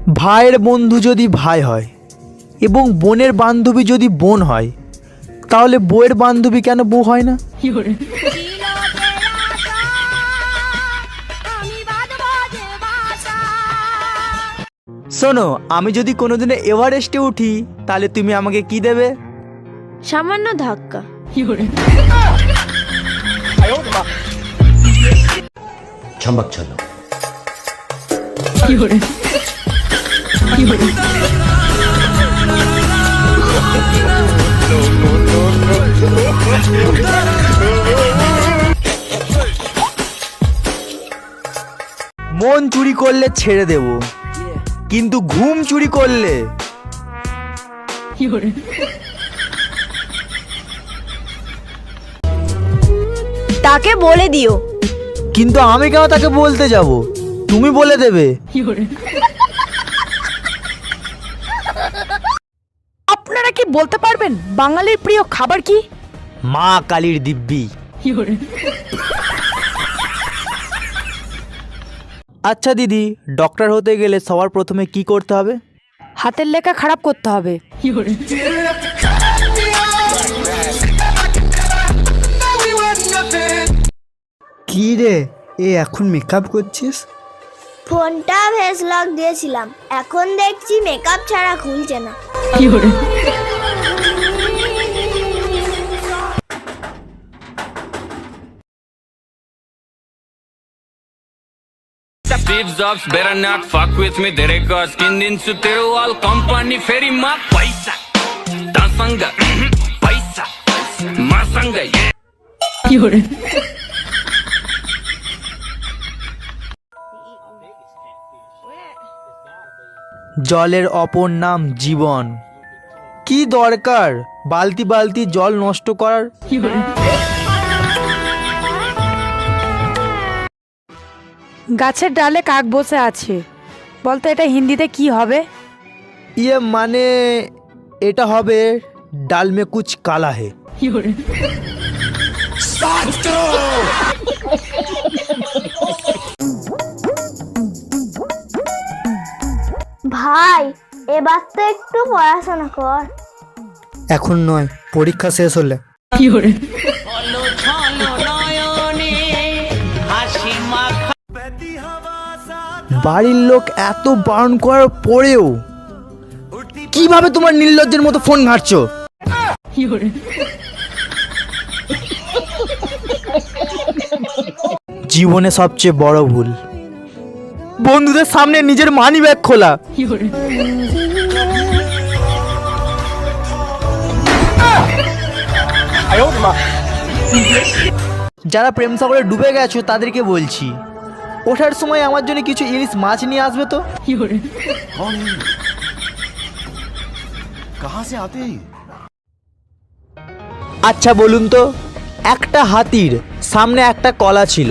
ভাইয়ের বন্ধু যদি ভাই হয় এবং বোনের বান্ধবী যদি বোন হয়, তাহলে বউয়ের বান্ধবী কেন বউ হয় না? শোনো, আমি যদি কোনোদিনে এভারেস্টে উঠি, তাহলে তুমি আমাকে কি দেবে? সামান্য ধাক্কা। চম্বক চলো। মন চুরি করলে ছেড়ে দেব, কিন্তু ঘুম চুরি করলে তাকে বলে দিও। কিন্তু আমি কেন তাকে বলতে যাব? তুমি বলে দেবে। আপনারা কি বলতে পারবেন বাঙালির প্রিয় খাবার কি? মা কালীর দিব্যি। আচ্ছা দিদি, ডক্টর হতে গেলে সবার প্রথমে কি করতে হবে? হাতের লেখা খারাপ করতে হবে। কি রে, এখন মেকআপ করছিস? ফোনটা ফেস লক দিয়েছিলাম, এখন দেখছি মেকআপ ছাড়া খুলছে না। Steve Jobs better not fuck with me तेरे का skin दिन से तेरे वाल company फेरी माँ पैसा दासंगा पैसा मासंगा ये জলের অপর নাম জীবন। কি দরকার বালতি বালতি জল নষ্ট করার? গাছের ডালে কাক বসে আছে, বলতো এটা হিন্দিতে কি হবে? মানে এটা হবে ডাল মে কুছ কালা হে। ভাই, এবার তো একটু পড়াশোনা কর। এখন নয়, পরীক্ষা শেষ হলে। বাড়ির লোক এত বারণ করার পরেও কিভাবে তোমার নির্লজ্জের মতো ফোন ঘাঁটছো? জীবনে সবচেয়ে বড় ভুল বন্ধুদের সামনে নিজের মানি ব্যাগ খোলা। যারা প্রেম সাগরে ডুবে গেছো তাদেরকে বলছি, ওঠার সময় আমার জন্য কিছু ইলিশ মাছ নিয়ে আসবে তো। আচ্ছা বলুন তো, একটা হাতির সামনে একটা কলা ছিল,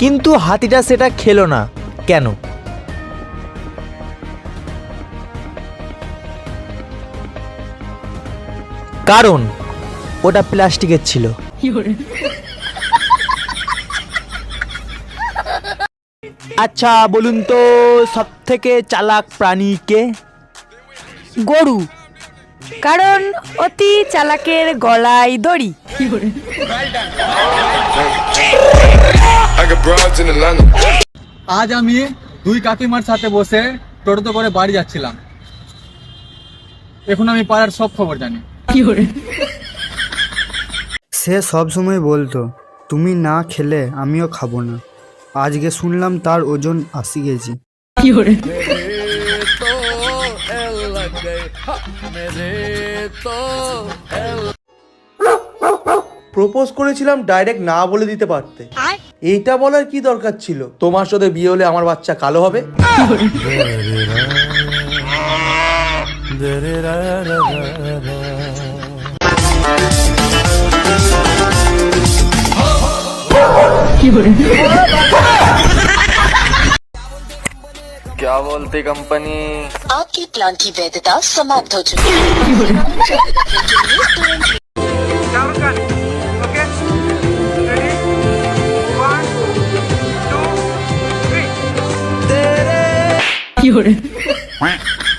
কিন্তু হাতিটা সেটা খেলো না কেন? কারণ ওটা প্লাস্টিকের ছিল। আচ্ছা বলুন তো, সব থেকে চালাক প্রাণী কে? গরু, কারণ অতি চালাকের গলায় দড়ি। আজ আমি দুই কাকিমার সাথে বসে টোটোতে করে বাড়ি যাচ্ছিলাম। এখন আমি পাড়ার সব খবর জানি। সে সব সময় বলতো, তুমি না খেলে আমিও খাবো না। আজকে শুনলাম তার ওজন 80 কেজি। প্রপোজ করেছিলাম, ডাইরেক্ট না বলে দিতে পারতে। এইটা বলার কি দরকার ছিল? তোমার সাথে বিয়ে হলে আমার বাচ্চা কালো হবে। क्या बोलती कंपनी? आपके प्लान की वैधता समाप्त हो चुकी है। है